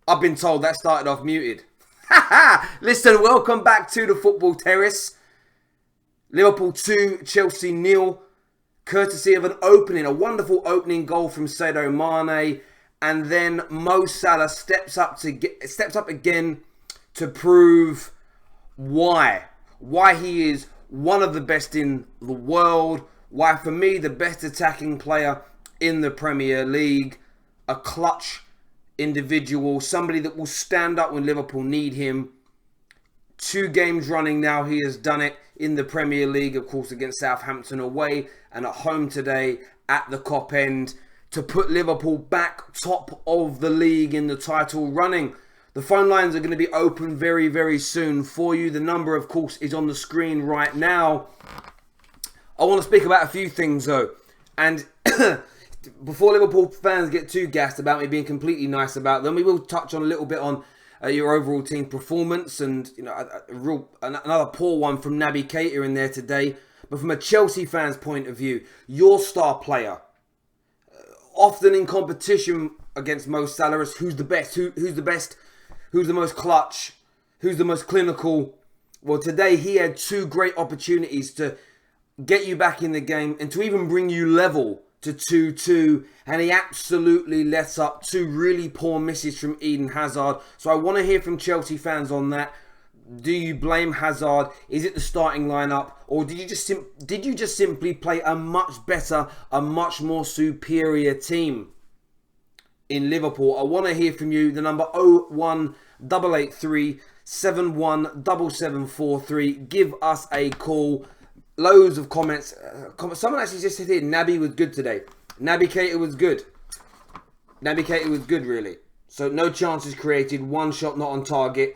I've been told that started off muted. Listen, welcome back to the Football Terrace. Liverpool 2, Chelsea 0. Courtesy of a wonderful opening goal from Sadio Mane. And then Mo Salah steps up again to prove why he is one of the best in the world. Why, for me, the best attacking player in the Premier League. A clutch individual, somebody that will stand up when Liverpool need him. 2 games running now, he has done it in the Premier League, of course, against Southampton away and at home today at the Cop End to put Liverpool back top of the league in the title running. The phone lines are going to be open very, very soon for you. The number, of course, is on the screen right now. I want to speak about a few things, though. And before Liverpool fans get too gassed about me being completely nice about them, we will touch on a little bit on your overall team performance and another poor one from Naby Keita in there today. But from a Chelsea fan's point of view, your star player, often in competition against Mo Salah, as who's the best, who's the best, who's the most clutch, who's the most clinical. Well, today he had 2 great opportunities to get you back in the game and to even bring you level to 2-2, and he absolutely let up 2 really poor misses from Eden Hazard. So I want to hear from Chelsea fans on that. Do you blame Hazard? Is it the starting lineup, or did you just simply play a much better, a much more superior team in Liverpool? I want to hear from you. The number 01883 717743. Give us a call. Loads of comments. Someone actually just said here, Naby was good today. Naby Keita was good. Naby Keita was good, really. So no chances created. 1 shot not on target.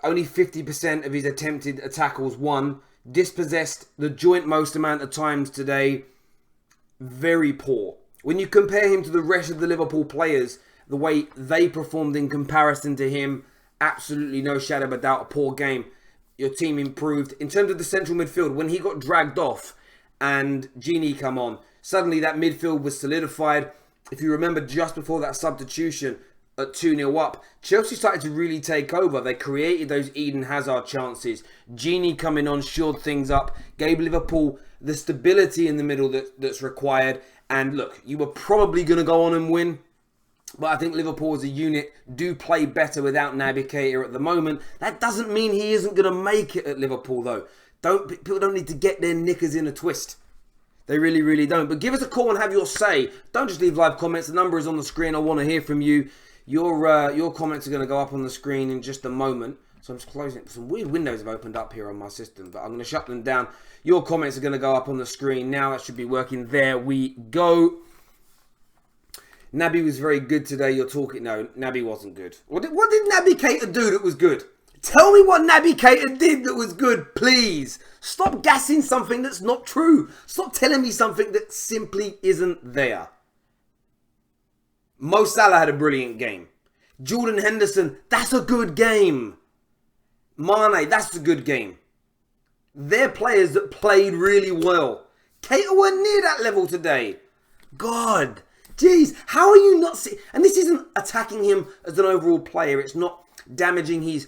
Only 50% of his attempted tackles won. Dispossessed the joint most amount of times today. Very poor. When you compare him to the rest of the Liverpool players, the way they performed in comparison to him, absolutely no shadow of a doubt, a poor game. Your team improved. In terms of the central midfield, when he got dragged off and Gini come on, suddenly that midfield was solidified. If you remember, just before that substitution at 2-0 up, Chelsea started to really take over. They created those Eden Hazard chances. Gini coming on shored things up, gave Liverpool the stability in the middle that's required. And look, you were probably going to go on and win. But I think Liverpool as a unit do play better without Naby Keita at the moment. That doesn't mean he isn't going to make it at Liverpool, though. People don't need to get their knickers in a twist. They really, really don't. But give us a call and have your say. Don't just leave live comments. The number is on the screen. I want to hear from you. Your comments are going to go up on the screen in just a moment. So I'm just closing it. Some weird windows have opened up here on my system, but I'm going to shut them down. Your comments are going to go up on the screen now. That should be working. There we go. Naby was very good today. You're talking... No, Naby wasn't good. What did Naby Keita do that was good? Tell me what Naby Keita did that was good, please. Stop gassing something that's not true. Stop telling me something that simply isn't there. Mo Salah had a brilliant game. Jordan Henderson, that's a good game. Mane, that's a good game. They're players that played really well. Keita weren't near that level today. God... Jeez, how are you not seeing... And this isn't attacking him as an overall player. It's not damaging he's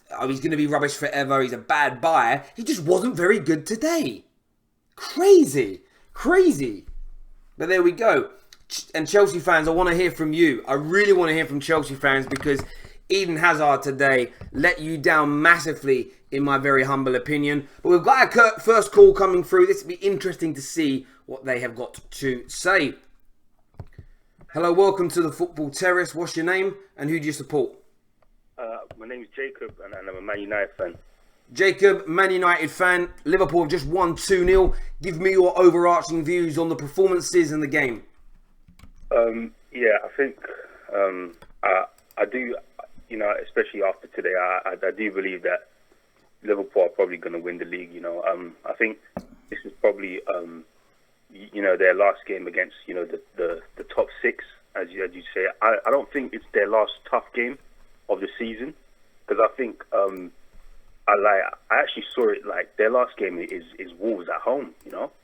going to be rubbish forever. He's a bad buyer. He just wasn't very good today. Crazy. Crazy. But there we go. And Chelsea fans, I want to hear from you. I really want to hear from Chelsea fans because Eden Hazard today let you down massively, in my very humble opinion. But we've got our first call coming through. This will be interesting to see what they have got to say. Hello, welcome to the Football Terrace. What's your name and who do you support? My name's Jacob and I'm a Man United fan. Jacob, Man United fan. Liverpool have just won 2-0. Give me your overarching views on the performances and the game. Yeah, I think I do, especially after today, I do believe that Liverpool are probably going to win the league. I think this is probably... their last game against, the top 6, as you say. I don't think it's their last tough game of the season, because I think I actually saw it like their last game is Wolves at home,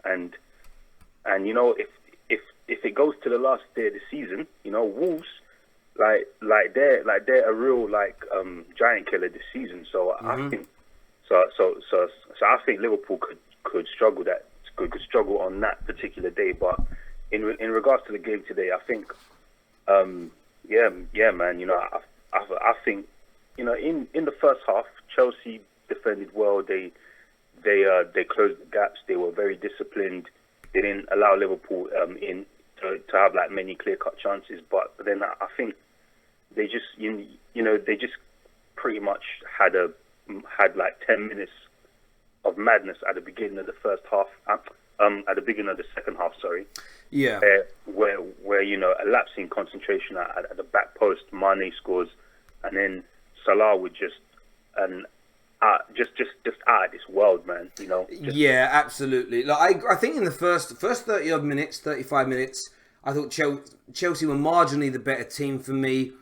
and if it goes to the last day of the season, Wolves they're a real giant killer this season. So I think I think Liverpool could struggle could struggle on that particular day. But in regards to the game today, I think yeah, man. I think in the first half, Chelsea defended well. They closed the gaps. They were very disciplined. They didn't allow Liverpool to have many clear-cut chances. But then I think they just they just pretty much had 10 minutes of madness at the beginning of the first half. At the beginning of the second half, sorry. Yeah. Where a lapse in concentration at the back post, Mane scores, and then Salah would just out of this world, man. Yeah, absolutely. I think in the first 30 odd minutes, 35 minutes, I thought Chelsea were marginally the better team for me.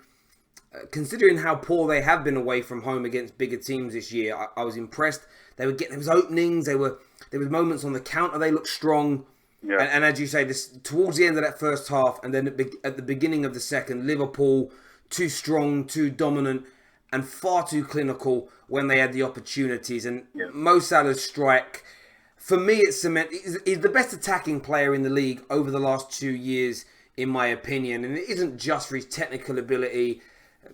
Considering how poor they have been away from home against bigger teams this year, I was impressed. There was openings. There was moments on the counter. They looked strong. Yeah. And as you say, towards the end of that first half, and then at the beginning of the second, Liverpool too strong, too dominant, and far too clinical when they had the opportunities. And Mo Salah's strike, for me, he's the best attacking player in the league over the last 2 years, in my opinion. And it isn't just for his technical ability,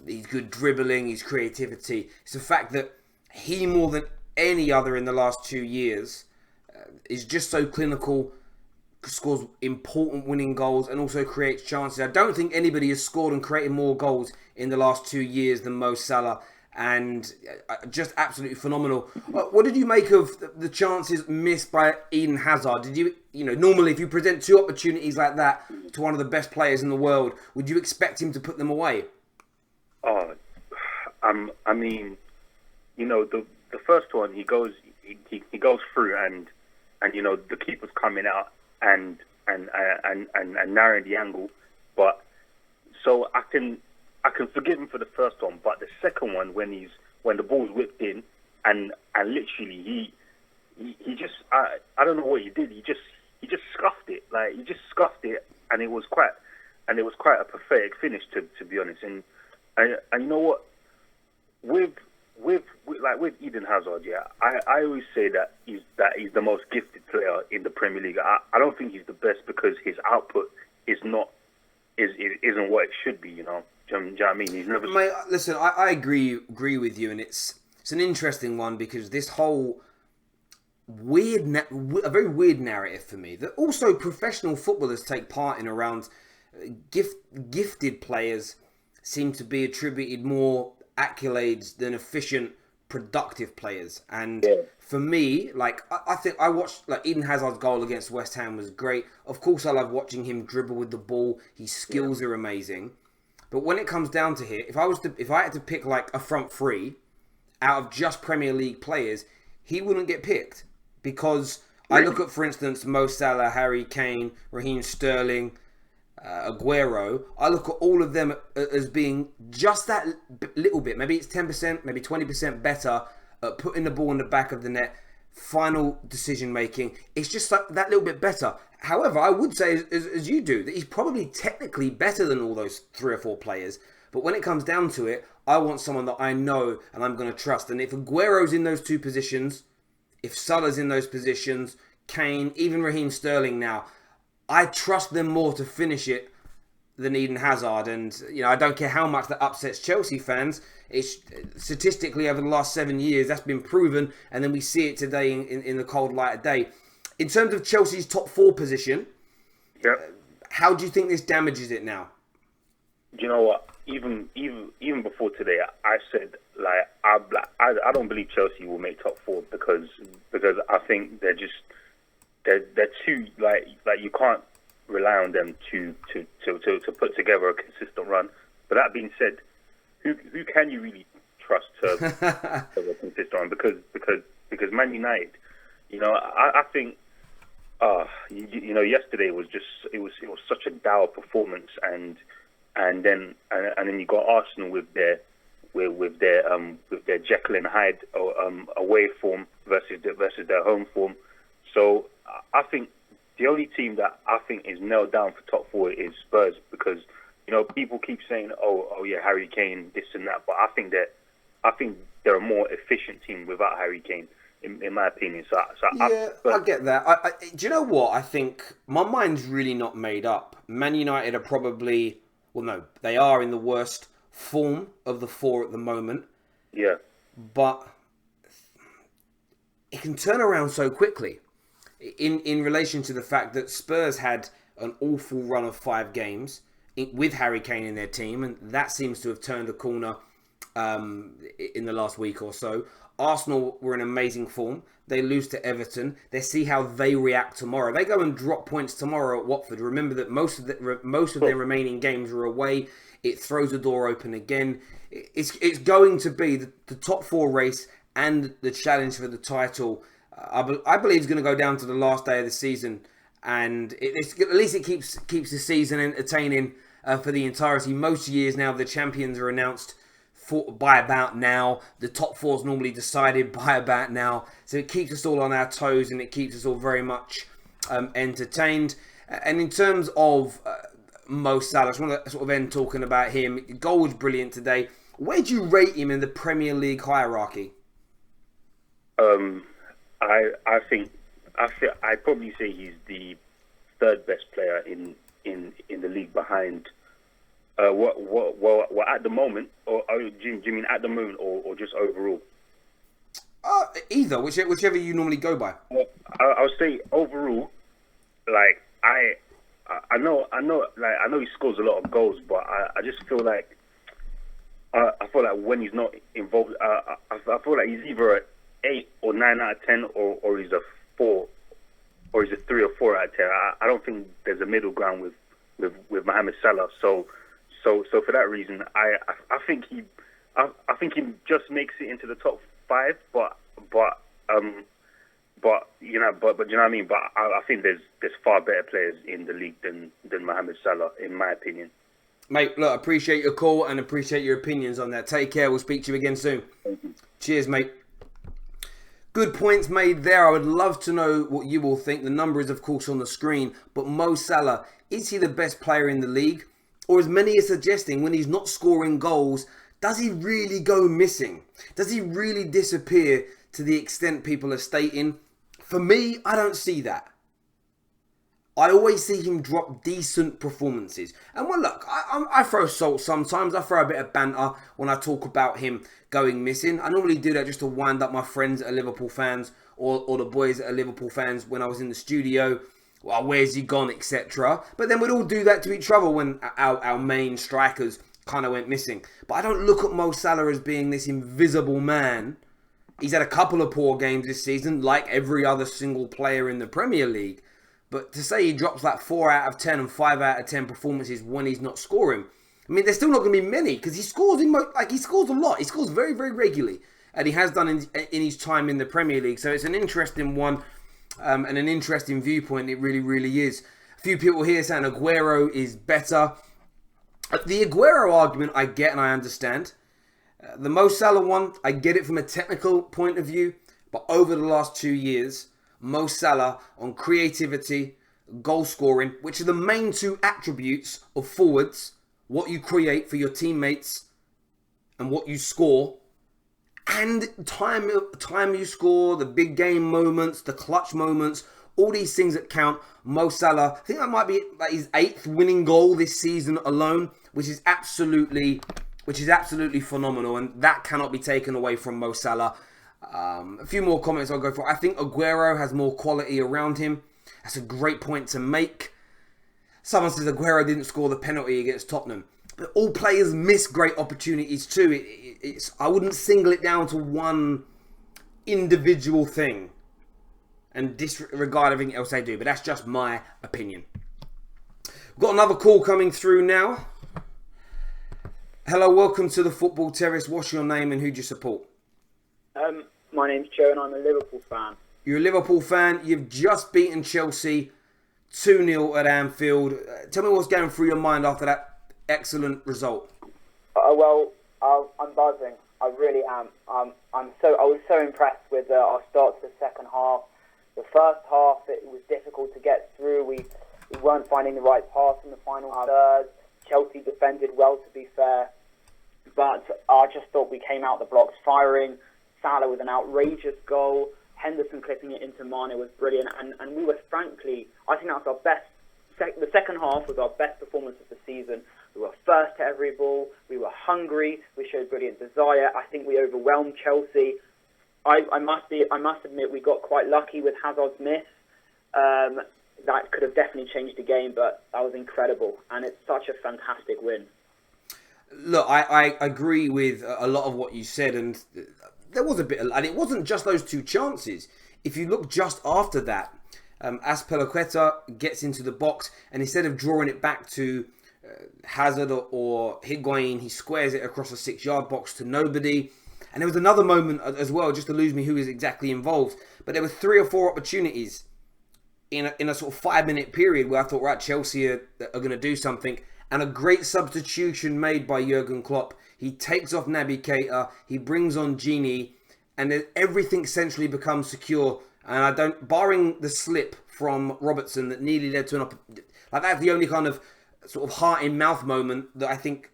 his good dribbling, his creativity. It's the fact that he, more than any other in the last 2 years, is just so clinical, scores important winning goals, and also creates chances. I don't think anybody has scored and created more goals in the last 2 years than Mo Salah, and just absolutely phenomenal. What did you make of the chances missed by Eden Hazard? Did you normally if you present two opportunities like that to one of the best players in the world, would you expect him to put them away? I mean, the first one, he goes through, and the keeper's coming out and narrowing the angle, but so I can forgive him for the first one, but the second one, when the ball's whipped in, and literally he just I don't know what he did. He just scuffed it, and it was quite a pathetic finish, to be honest. And you know what, with Eden Hazard, I always say that he's the most gifted player in the Premier League. I don't think he's the best because his output isn't what it should be. Do you know what I mean? He's never. Mate, listen, I agree with you, and it's an interesting one because this whole a very weird narrative for me that also professional footballers take part in around gifted players seem to be attributed more accolades than efficient, productive players. And for me, I think I watched Eden Hazard's goal against West Ham was great. Of course, I love watching him dribble with the ball. His skills are amazing. But when it comes down to it, if I had to pick a front three out of just Premier League players, he wouldn't get picked because I look at, for instance, Mo Salah, Harry Kane, Raheem Sterling, Aguero. I look at all of them as being just that little bit. Maybe it's 10%, maybe 20% better at putting the ball in the back of the net. Final decision making. It's just that little bit better. However, I would say, as you do, that he's probably technically better than all those 3 or 4 players. But when it comes down to it, I want someone that I know and I'm going to trust. And if Aguero's in those 2 positions, if Salah's in those positions, Kane, even Raheem Sterling now, I trust them more to finish it than Eden Hazard. And, I don't care how much that upsets Chelsea fans. It's statistically over the last 7 years, that's been proven. And then we see it today in the cold light of day. In terms of Chelsea's top 4 position, how do you think this damages it now? Do you know what? Even before today, I said I don't believe Chelsea will make top 4 because I think they're too you can't rely on them to put together a consistent run. But that being said, who can you really trust to have a consistent run? Because Man United, I think yesterday was such a dour performance, and then you got Arsenal with their Jekyll and Hyde away form versus their home form. So I think the only team that I think is nailed down for top 4 is Spurs because people keep saying, oh yeah, Harry Kane, this and that, but I think they're a more efficient team without Harry Kane, in my opinion. I get that. Do you know what? I think my mind's really not made up. Man United are probably, well, no, they are in the worst form of the four at the moment. Yeah. But it can turn around so quickly. In relation to the fact that Spurs had an awful run of 5 games with Harry Kane in their team, and that seems to have turned a corner in the last week or so. Arsenal were in amazing form. They lose to Everton. Let's see how they react tomorrow. They go and drop points tomorrow at Watford. Remember that most of their remaining games are away. It throws the door open again. It's going to be the top 4 race and the challenge for the title. I believe is going to go down to the last day of the season, and at least it keeps the season entertaining for the entirety. Most years now, the champions are announced by about now. The top 4 is normally decided by about now, so it keeps us all on our toes and it keeps us all very much entertained. And in terms of Mo Salah, I just want to sort of end talking about him. The goal was brilliant today. Where do you rate him in the Premier League hierarchy? I'd probably say he's the 3rd best player in the league behind. What at the moment, or do you mean at the moment, or just overall? Either, whichever you normally go by. Well, I would say overall. Like I know, he scores a lot of goals, but I just feel like I feel like when he's not involved, I feel like he's either an 8 or 9 out of 10, or he's a 4, or he's a 3 or 4 out of 10. I don't think there's a middle ground with Mohamed Salah. So for that reason, I think he just makes it into the top 5. But you know what I mean. But I think there's far better players in the league than Mohamed Salah, in my opinion. Mate, look, appreciate your call and appreciate your opinions on that. Take care. We'll speak to you again soon. Cheers, mate. Good points made there. I would love to know what you all think. The number is, of course, on the screen. But Mo Salah, is he the best player in the league? Or as many are suggesting, when he's not scoring goals, does he really go missing? Does he really disappear to the extent people are stating? For me, I don't see that. I always see him drop decent performances. And well, look, I throw salt sometimes. I throw a bit of banter when I talk about him going missing. I normally do that just to wind up my friends that are Liverpool fans, or the boys that are Liverpool fans when I was in the studio. Well, where's he gone, etc. But then we'd all do that to each other when our main strikers kind of went missing. But I don't look at Mo Salah as being this invisible man. He's had a couple of poor games this season, like every other single player in the Premier League. But to say he drops like 4 out of 10 and 5 out of 10 performances when he's not scoring, I mean, there's still not going to be many, because he scores he scores a lot. He scores very, very regularly, and he has done in his time in the Premier League. So it's an interesting one and an interesting viewpoint. It really, really is. A few people here saying Aguero is better. The Aguero argument I get and I understand. The Mo Salah one, I get it from a technical point of view, but over the last 2 years, Mo Salah on creativity, goal scoring, which are the main 2 attributes of forwards, what you create for your teammates and what you score, and time you score, the big game moments, the clutch moments, all these things that count. Mo Salah, I think that might be like his 8th winning goal this season alone, which is absolutely phenomenal, and that cannot be taken away from Mo Salah. A few more comments I'll go for. I think Aguero has more quality around him. That's a great point to make. Someone says Aguero didn't score the penalty against Tottenham. But all players miss great opportunities too. I wouldn't single it down to one individual thing and disregard everything else they do. But that's just my opinion. We've got another call coming through now. Hello, welcome to the Football Terrace. What's your name and who do you support? My name's Joe and I'm a Liverpool fan. You're a Liverpool fan. You've just beaten Chelsea 2-0 at Anfield. Tell me what's going through your mind after that excellent result. I'm buzzing. I really am. I was so impressed with our start to the second half. The first half, it was difficult to get through. We weren't finding the right pass in the final third. Chelsea defended well, to be fair. But I just thought we came out the blocks firing. Salah with an outrageous goal. Henderson clipping it into Mane was brilliant. And we were frankly, I think that was our best. The second half was our best performance of the season. We were first to every ball. We were hungry. We showed brilliant desire. I think we overwhelmed Chelsea. I must admit we got quite lucky with Hazard's miss. That could have definitely changed the game, but that was incredible. And it's such a fantastic win. Look, I agree with a lot of what you said, and there was a bit and it wasn't just those two chances. If you look just after that, Azpilicueta gets into the box, and instead of drawing it back to Hazard or Higuain, he squares it across a 6-yard box to nobody. And there was another moment as well, just to lose me who is exactly involved, but there were 3 or 4 opportunities in a sort of 5-minute period where I thought, right, Chelsea are going to do something. And a great substitution made by Jurgen Klopp. He takes off Naby Keita, he brings on Gini, and then everything essentially becomes secure. And barring the slip from Robertson that nearly led to that's the only kind of sort of heart-in-mouth moment that I think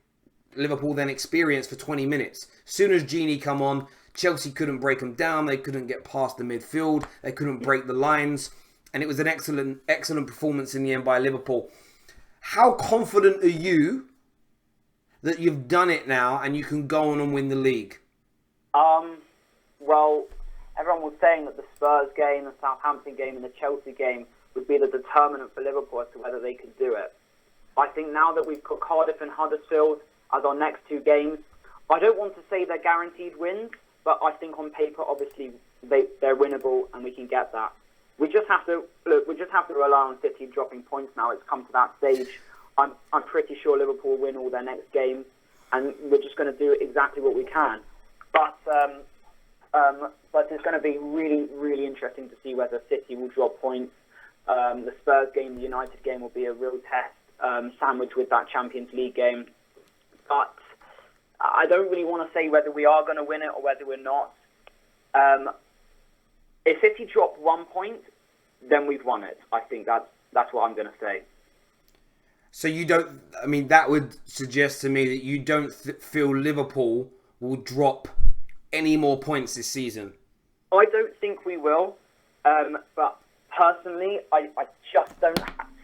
Liverpool then experienced for 20 minutes. As soon as Gini come on, Chelsea couldn't break them down, they couldn't get past the midfield, they couldn't break the lines, and it was an excellent performance in the end by Liverpool. How confident are you that you've done it now and you can go on and win the league? Well, everyone was saying that the Spurs game, the Southampton game and the Chelsea game would be the determinant for Liverpool as to whether they could do it. I think now that we've got Cardiff and Huddersfield as our next 2 games, I don't want to say they're guaranteed wins, but I think on paper, obviously, they're winnable and we can get that. We just have to rely on City dropping points now. It's come to that stage. I'm pretty sure Liverpool will win all their next games, and we're just going to do exactly what we can. But it's going to be really, really interesting to see whether City will drop points. The Spurs game, the United game will be a real test, sandwiched with that Champions League game. But I don't really want to say whether we are going to win it or whether we're not. If City drop 1 point, then we've won it. I think that's what I'm going to say. So you don't... I mean, that would suggest to me that you don't feel Liverpool will drop any more points this season. I don't think we will. But personally, I just don't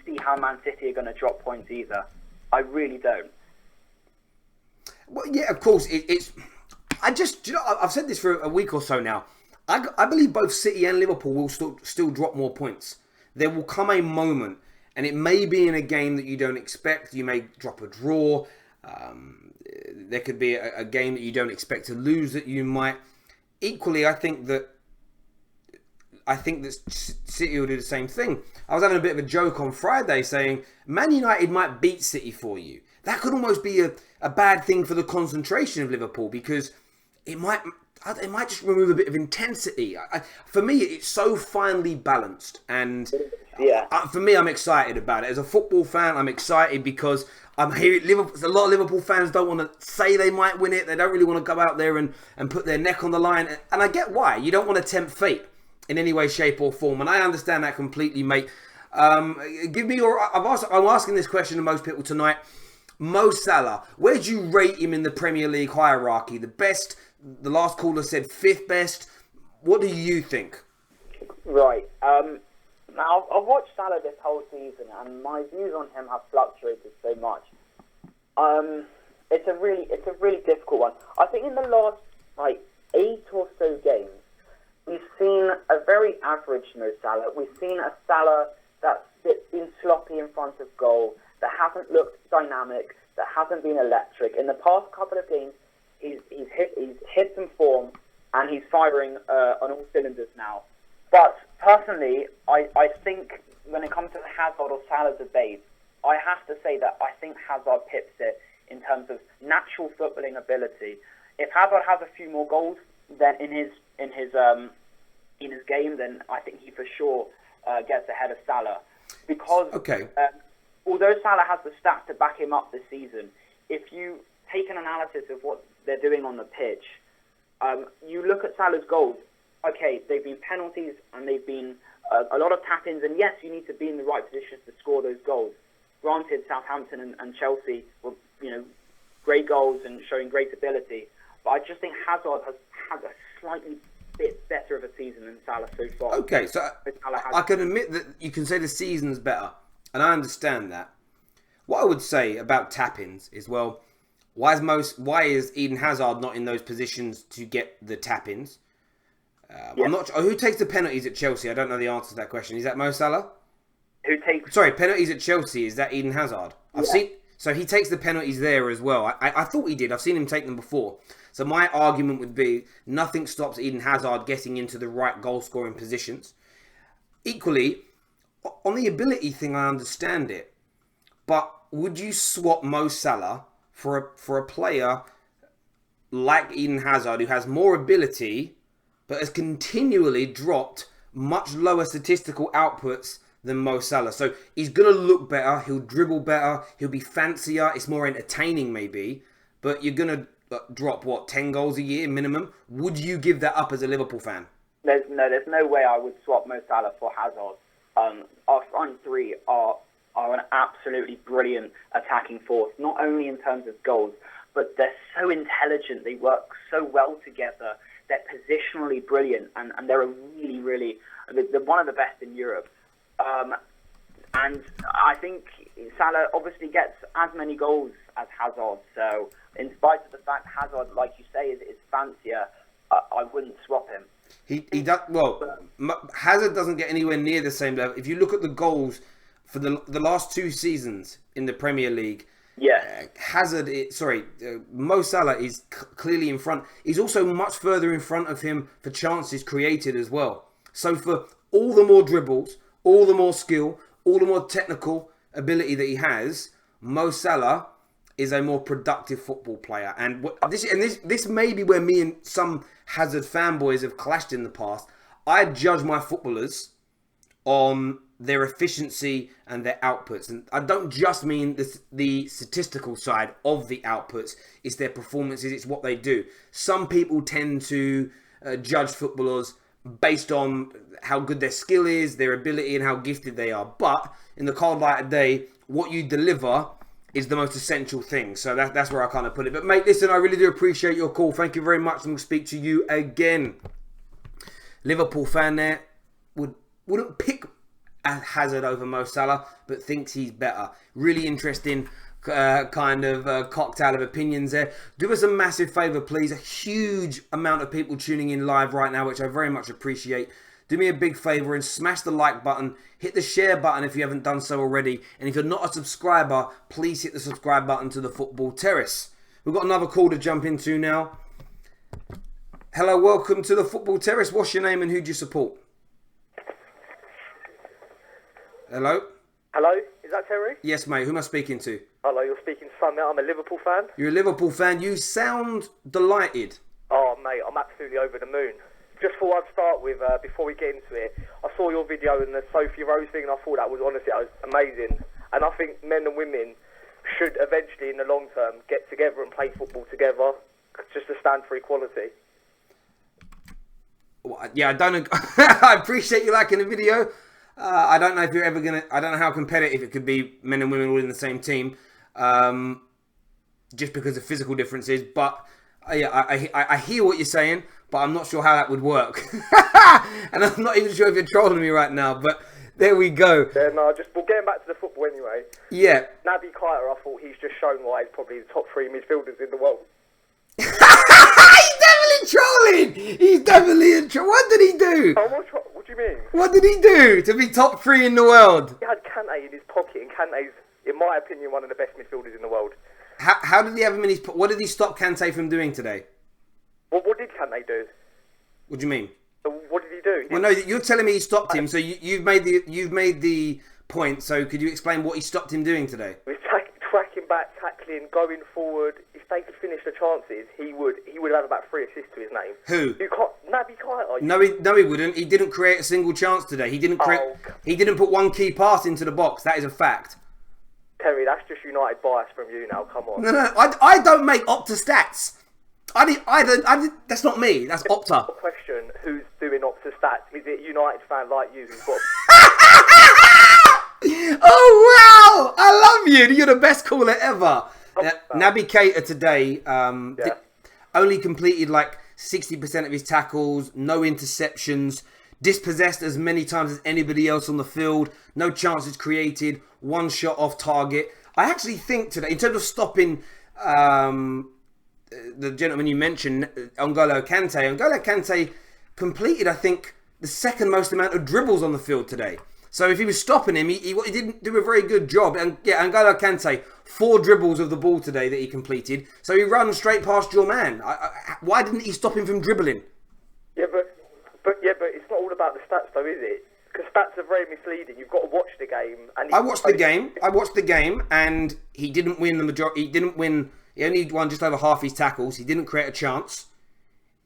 see how Man City are going to drop points either. I really don't. Well, yeah, of course. It's... I've said this for a week or so now. I believe both City and Liverpool will still drop more points. There will come a moment, and it may be in a game that you don't expect. You may drop a draw. There could be a game that you don't expect to lose that you might. Equally, I think that City will do the same thing. I was having a bit of a joke on Friday saying Man United might beat City for you. That could almost be a bad thing for the concentration of Liverpool, because it might just remove a bit of intensity. For me, it's so finely balanced. And for me, I'm excited about it. As a football fan, I'm excited because I'm hearing a lot of Liverpool fans don't want to say they might win it. They don't really want to go out there and put their neck on the line. And I get why. You don't want to tempt fate in any way, shape or form. And I understand that completely, mate. Give me your... I'm asking this question to most people tonight. Mo Salah, where do you rate him in the Premier League hierarchy? The best... The last caller said 5th best. What do you think? Right. Now, I've watched Salah this whole season, and my views on him have fluctuated so much. It's a really difficult one. I think in the last 8 or so games, we've seen a very average Mo Salah. We've seen a Salah that's been sloppy in front of goal, that hasn't looked dynamic, that hasn't been electric. In the past couple of games, he's hit some form, and he's firing on all cylinders now. But personally, I think when it comes to the Hazard or Salah debate, I have to say that I think Hazard pips it in terms of natural footballing ability. If Hazard has a few more goals than in his game, then I think he for sure gets ahead of Salah. Because although Salah has the stats to back him up this season, if you take an analysis of what they're doing on the pitch, you look at Salah's goals. Okay, they've been penalties and they've been a lot of tap-ins, and yes, you need to be in the right positions to score those goals. Granted, Southampton and Chelsea were, great goals and showing great ability, but I just think Hazard has had a slightly bit better of a season than Salah so far. Okay, so I can admit that you can say the season's better, and I understand that. What I would say about tap-ins is, well, why is Eden Hazard not in those positions to get the tap-ins? I'm not sure. Who takes the penalties at Chelsea? I don't know the answer to that question. Is that Mo Salah? Penalties at Chelsea, is that Eden Hazard? So he takes the penalties there as well. I thought he did. I've seen him take them before. So my argument would be nothing stops Eden Hazard getting into the right goal-scoring positions. Equally, on the ability thing, I understand it. But would you swap Mo Salah for a player like Eden Hazard who has more ability but has continually dropped much lower statistical outputs than Mo Salah? So he's going to look better, he'll dribble better, he'll be fancier, it's more entertaining maybe, but you're going to drop, 10 goals a year minimum? Would you give that up as a Liverpool fan? There's no way I would swap Mo Salah for Hazard. Our front three are an absolutely brilliant attacking force, not only in terms of goals, but they're so intelligent, they work so well together, they're positionally brilliant, and they're they're one of the best in Europe. And I think Salah obviously gets as many goals as Hazard, so in spite of the fact Hazard, like you say, is fancier, I wouldn't swap him. He does well. Hazard doesn't get anywhere near the same level. If you look at the goals for the last 2 seasons in the Premier League, Mo Salah is clearly in front. He's also much further in front of him for chances created as well. So for all the more dribbles, all the more skill, all the more technical ability that he has, Mo Salah is a more productive football player. And this may be where me and some Hazard fanboys have clashed in the past. I judge my footballers on their efficiency and their outputs. And I don't just mean the statistical side of the outputs. It's their performances. It's what they do. Some people tend to judge footballers based on how good their skill is, their ability, and how gifted they are. But in the cold light of day, what you deliver is the most essential thing. So that's where I kind of put it. But mate, listen, I really do appreciate your call. Thank you very much, and we'll speak to you again. Liverpool fan there wouldn't pick Hazard over Mo Salah, but thinks he's better. Really interesting cocktail of opinions there. Do us a massive favour, please. A huge amount of people tuning in live right now, which I very much appreciate. Do me a big favour and smash the like button. Hit the share button if you haven't done so already. And if you're not a subscriber, please hit the subscribe button to the Football Terrace. We've got another call to jump into now. Hello, welcome to the Football Terrace. What's your name and who do you support? Hello? Hello, is that Terry? Yes, mate. Who am I speaking to? Hello, you're speaking to Sam, mate. I'm a Liverpool fan. You're a Liverpool fan. You sound delighted. Oh, mate, I'm absolutely over the moon. Just thought I'd start with, before we get into it, I saw your video and the Sophie Rose thing, and I thought that was amazing. And I think men and women should eventually, in the long term, get together and play football together, just to stand for equality. Well, yeah, I don't. I appreciate you liking the video. I don't know if you're ever gonna. I don't know how competitive it could be, men and women all in the same team, just because of physical differences. But I hear what you're saying, but I'm not sure how that would work. And I'm not even sure if you're trolling me right now. But there we go. Yeah, no, well, getting back to the football anyway. Yeah. Naby Keita, I thought he's just shown why he's probably the top 3 midfielders in the world. He's definitely trolling. He's definitely in trouble. What did he do? Oh, what do you mean? What did he do to be top 3 in the world? He had Kante in his pocket, and Kante's, in my opinion, one of the best midfielders in the world. How did he have him in his pocket? What did he stop Kante from doing today? Well, what did Kante do? What do you mean? What did he do? Well, no, you're telling me he stopped him, so you've made the point. So could you explain what he stopped him doing today? With tracking back, tackling, going forward. If they could finish the chances, he would have about 3 assists to his name. Who? You can't. Naby Keita. No, he wouldn't. He didn't create a single chance today. He didn't He didn't put one key pass into the box. That is a fact. Terry, that's just United bias from you now. Come on. No. I don't make Opta stats. That's not me. That's Opta. Question: who's doing Opta stats? Is it United fan like you who's got? Oh, wow! I love you. You're the best caller ever. Naby Keita today only completed like 60% of his tackles, no interceptions, dispossessed as many times as anybody else on the field, no chances created, one shot off target. I actually think today, in terms of stopping the gentleman you mentioned, N'Golo Kante completed, I think, the second most amount of dribbles on the field today. So if he was stopping him, he didn't do a very good job. And yeah, N'Golo Kante, 4 dribbles of the ball today that he completed. So he ran straight past your man. Why didn't he stop him from dribbling? Yeah, but it's not all about the stats, though, is it? Because stats are very misleading. You've got to watch the game. And I watched the game, and he didn't win the majority. He only won just over half his tackles. He didn't create a chance.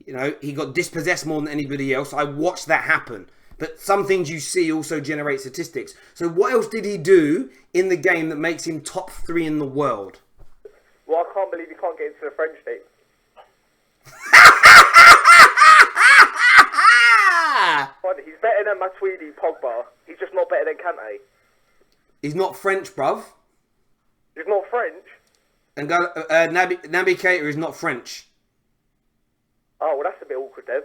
You know, he got dispossessed more than anybody else. I watched that happen. But some things you see also generate statistics. So what else did he do in the game that makes him top 3 in the world? Well, I can't believe he can't get into the French team. He's better than Matuidi, Pogba. He's just not better than Kante. He's not French, bruv. He's not French? And Naby Keita is not French. Oh, well, that's a bit awkward then.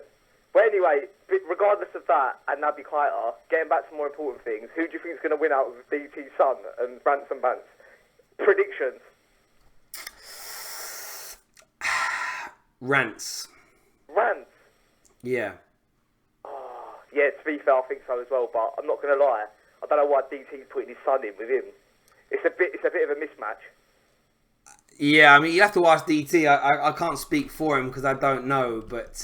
But anyway, regardless of that and Naby Keita, getting back to more important things, who do you think is going to win out of DT's son and Ransom Bance? Predictions? Rants. Rants? Yeah. Oh, yeah, to be fair, I think so as well, but I'm not going to lie. I don't know why DT's putting his son in with him. It's a bit of a mismatch. Yeah, I mean, you have to ask DT. I can't speak for him because I don't know, but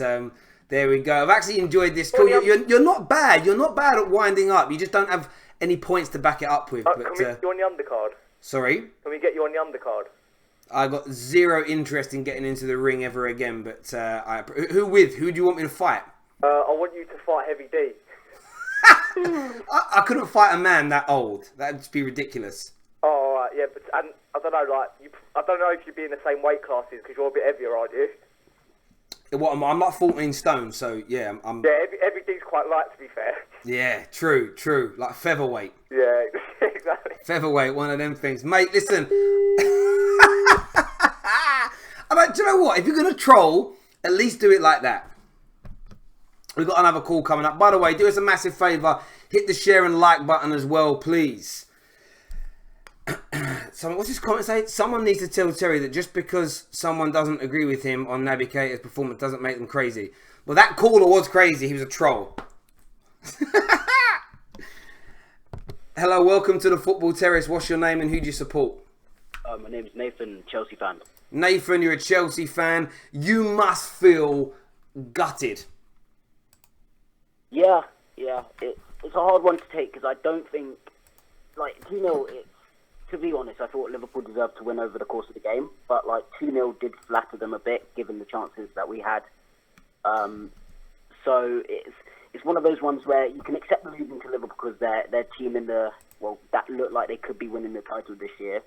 there we go. I've actually enjoyed this call. You're not bad. You're not bad at winding up. You just don't have any points to back it up with. Can we get you on the undercard? Sorry? Can we get you on the undercard? I got zero interest in getting into the ring ever again, but who with? Who do you want me to fight? I want you to fight Heavy D. I couldn't fight a man that old. That'd just be ridiculous. Oh, all right, yeah, but and I don't know, I don't know if you'd be in the same weight classes because you're a bit heavier, aren't you? What I'm not 14 stone, so yeah, I'm. Yeah, Heavy D's quite light, to be fair. Yeah, true, like featherweight. Yeah, exactly. Featherweight, one of them things, mate. Listen, do you know what? If you're gonna troll, at least do it like that. We've got another call coming up. By the way, do us a massive favour. Hit the share and like button as well, please. What's his comment say? Someone needs to tell Terry that just because someone doesn't agree with him on Naby Keita's performance doesn't make them crazy. Well, that caller was crazy. He was a troll. Hello, welcome to the Football Terrace. What's your name and who do you support? My name is Nathan, Chelsea fan. Nathan, you're a Chelsea fan. You must feel gutted. Yeah. It's a hard one to take because I don't think, 2-0, to be honest, I thought Liverpool deserved to win over the course of the game, but 2-0 did flatter them a bit given the chances that we had. So it's one of those ones where you can accept losing to Liverpool because their team that looked like they could be winning the title this year.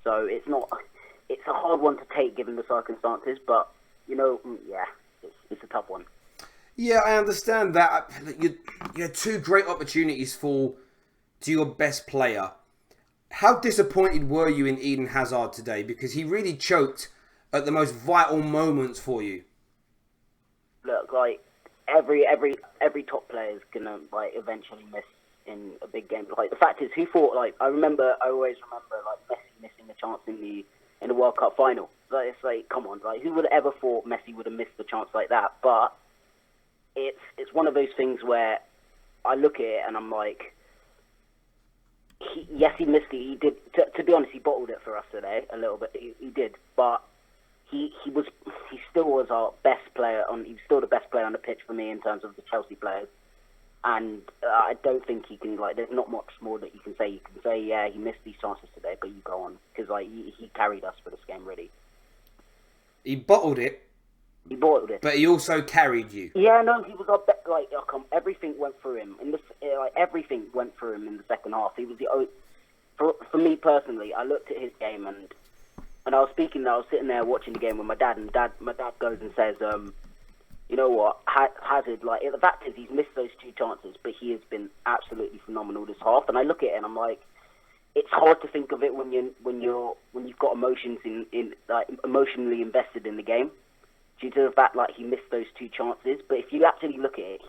So it's a hard one to take given the circumstances, but it's a tough one. Yeah, I understand that. You had 2 great opportunities to your best player. How disappointed were you in Eden Hazard today? Because he really choked at the most vital moments for you. Look, every top player is gonna eventually miss in a big game. The fact is, who thought I always remember Messi missing the chance in the World Cup final. It's come on, who would have ever thought Messi would have missed the chance like that? But it's one of those things where I look at it and I'm like, yes, he missed it. He did. To be honest, he bottled it for us today a little bit. He did, but he still was our best player He was still the best player on the pitch for me in terms of the Chelsea players. And I don't think he can there's not much more that you can say. You can say, yeah, he missed these chances today, but you go on because he carried us for this game really. He bottled it. He bottled it, but he also carried you. Yeah, no, he was our everything went through him. Everything went through him in the second half. He was for me personally. I looked at his game and I was sitting there watching the game with my dad, and my dad goes and says, you know what, Hazard, the fact is he's missed those 2 chances, but he has been absolutely phenomenal this half. And I look at it and I'm like, it's hard to think of it when you've got emotions in like emotionally invested in the game, due to the fact like he missed those 2 chances. But if you actually look at it,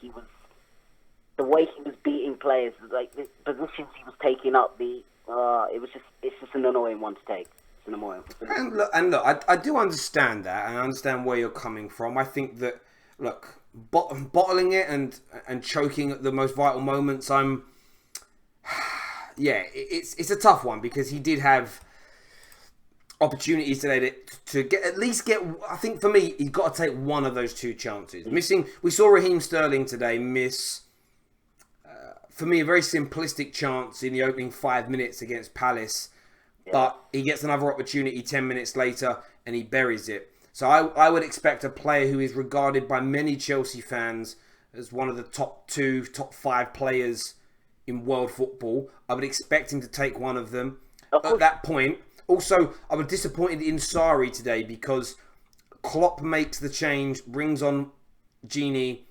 the way he was beating players, like the positions he was taking up, it's just an annoying one to take. It's an annoying one. And look, I do understand that, and I understand where you're coming from. I think that, look, bottling it and choking at the most vital moments, it's a tough one, because he did have opportunities today to get. I think for me, he's got to take one of those 2 chances. We saw Raheem Sterling today miss, for me, a very simplistic chance in the opening 5 minutes against Palace, but he gets another opportunity 10 minutes later and he buries it. So I would expect a player who is regarded by many Chelsea fans as one of the top 5 players in world football. I would expect him to take one of them at that point. Also, I was disappointed in Sarri today, because Klopp makes the change, brings on Gini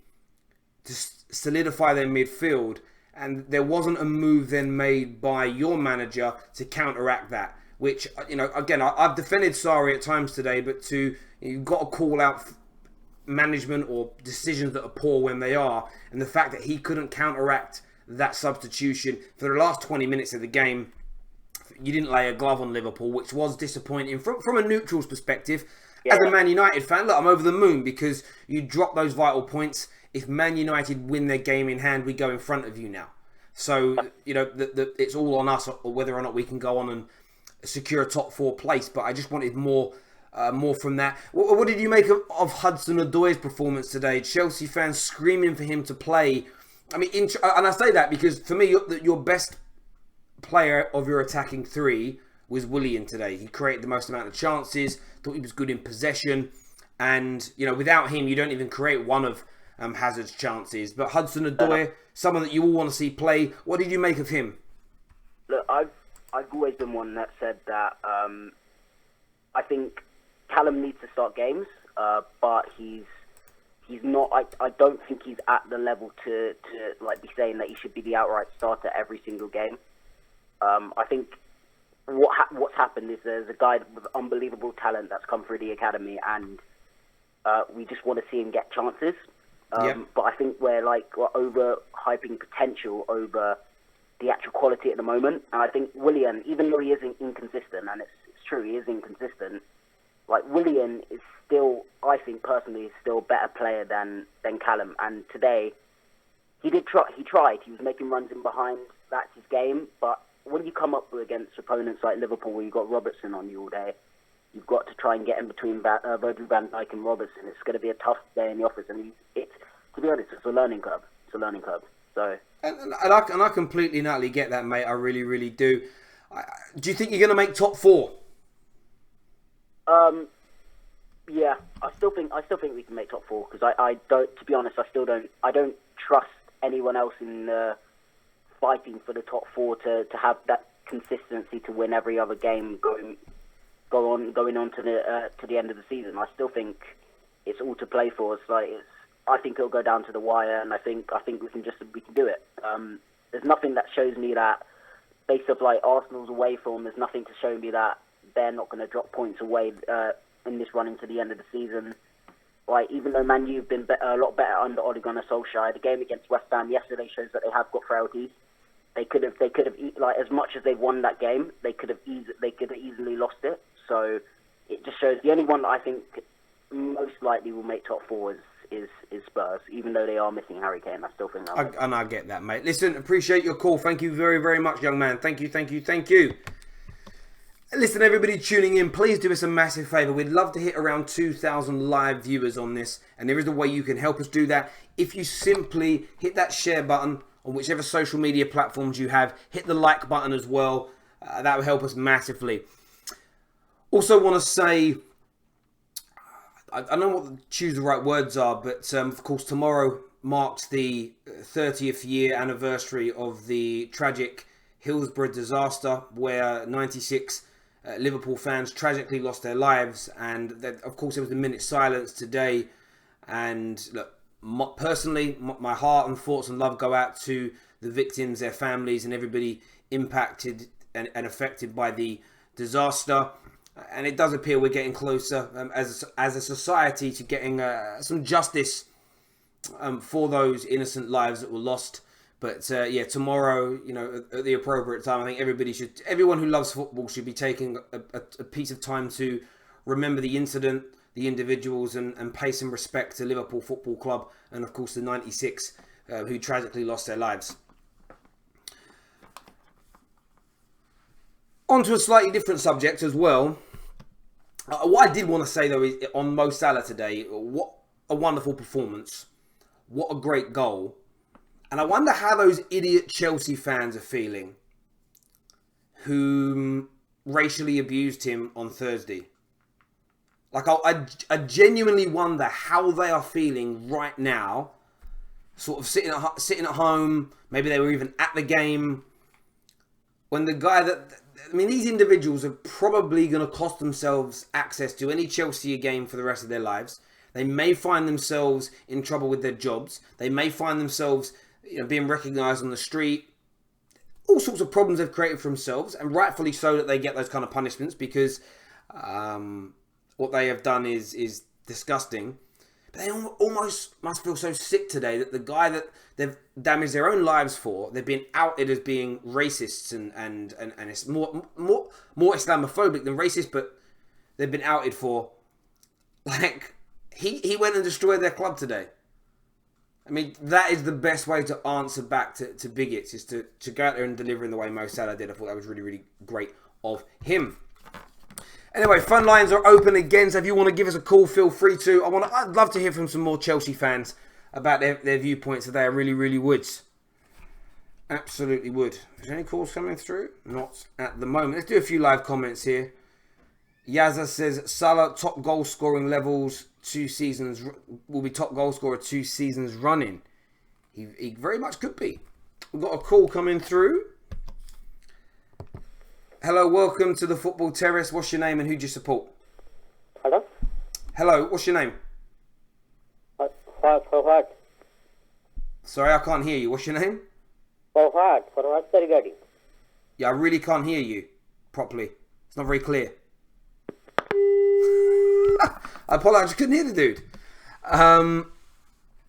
to solidify their midfield, and there wasn't a move then made by your manager to counteract that. Which, again, I've defended Sarri at times today, but you've got to call out management or decisions that are poor when they are, and the fact that he couldn't counteract that substitution for the last 20 minutes of the game. You didn't lay a glove on Liverpool, which was disappointing from a neutral's perspective. Yeah. As a Man United fan, look, I'm over the moon, because you drop those vital points. If Man United win their game in hand, we go in front of you now. So, it's all on us, or whether or not we can go on and secure a top 4 place. But I just wanted more from that. What did you make of Hudson-Odoi's performance today? Chelsea fans screaming for him to play. I mean, and I say that because for me, your best player of your attacking 3 was Willian today. He created the most amount of chances. Thought he was good in possession, and without him, you don't even create one of Hazard's chances. But Hudson-Odoi, someone that you all want to see play. What did you make of him? Look, I've always been one that said that I think Callum needs to start games, but he's not. I don't think he's at the level to like be saying that he should be the outright starter every single game. I think what's happened is there's a guy with unbelievable talent that's come through the academy, and we just want to see him get chances. But I think we're over-hyping potential over the actual quality at the moment. And I think Willian, even though he isn't inconsistent, and it's true, he is inconsistent, like Willian is still, I think personally, is still a better player than Callum. And today, he tried. He was making runs in behind. That's his game. But when you come up against opponents like Liverpool, where you've got Robertson on you all day, you've got to try and get in between Virgil van Dijk and Robertson. It's going to be a tough day in the office, and to be honest, it's a learning curve. So, and I completely and utterly get that, mate. I really, really do. Do you think you're going to make top 4? Yeah, I still think we can make top 4, because I don't. To be honest, I don't trust anyone else in fighting for the top 4 to have that consistency to win every other game going on to the end of the season. I still think it's all to play for. I think it'll go down to the wire, and I think we can do it. There's nothing that shows me that, based off Arsenal's away form, there's nothing to show me that they're not going to drop points away in this run into the end of the season. Even though Man U have been a lot better under Ole Gunnar Solskjaer, the game against West Ham yesterday shows that they have got frailties. They could have as much as they've won that game, they could have easily lost it. So it just shows the only one that I think most likely will make top 4 is Spurs, even though they are missing Harry Kane. I still think that. And I get that, mate. Listen, appreciate your call. Thank you very, very much, young man. Thank you. Listen, everybody tuning in, please do us a massive favour. We'd love to hit around 2,000 live viewers on this, and there is a way you can help us do that. If you simply hit that share button on whichever social media platforms you have, hit the like button as well. That will help us massively. Also want to say, I don't know what to choose the right words are, but of course tomorrow marks the 30th year anniversary of the tragic Hillsborough disaster, where 96 Liverpool fans tragically lost their lives, and of course there was a minute's silence today. And look, personally, my heart and thoughts and love go out to the victims, their families, and everybody impacted and affected by the disaster. And it does appear we're getting closer as a society to getting some justice for those innocent lives that were lost. But tomorrow, at the appropriate time, I think everyone who loves football should be taking a piece of time to remember the incident, the individuals, and pay some respect to Liverpool Football Club and, of course, the 96 who tragically lost their lives. On to a slightly different subject as well. What I did want to say, though, is on Mo Salah today, what a wonderful performance. What a great goal. And I wonder how those idiot Chelsea fans are feeling who racially abused him on Thursday. Like, I genuinely wonder how they are feeling right now, sort of sitting at home. Maybe they were even at the game. When the guy these individuals are probably going to cost themselves access to any Chelsea game for the rest of their lives. They may find themselves in trouble with their jobs. They may find themselves being recognised on the street. All sorts of problems they've created for themselves, and rightfully so that they get those kind of punishments, because what they have done is disgusting. But they almost must feel so sick today that the guy that they've damaged their own lives for, they've been outed as being racists and it's more Islamophobic than racist, but they've been outed for, like, he went and destroyed their club today. I mean, that is the best way to answer back to bigots, is to go out there and deliver in the way Mo Salah did. I thought that was really, really great of him. Anyway, phone lines are open again, so if you want to give us a call, feel free to. I'd love to hear from some more Chelsea fans about their viewpoints today. I really, really would. Absolutely would. Is there any calls coming through? Not at the moment. Let's do a few live comments here. Yaza says, Salah, top goal scoring levels, 2 seasons, will be top goal scorer 2 seasons running. He very much could be. We've got a call coming through. Hello, welcome to the Football Terrace. What's your name and who do you support? Hello? Hello, what's your name? Farhad. Sorry, I can't hear you. What's your name? Farhad Sarigadi. Yeah, I really can't hear you properly. It's not very clear. I apologize, I couldn't hear the dude.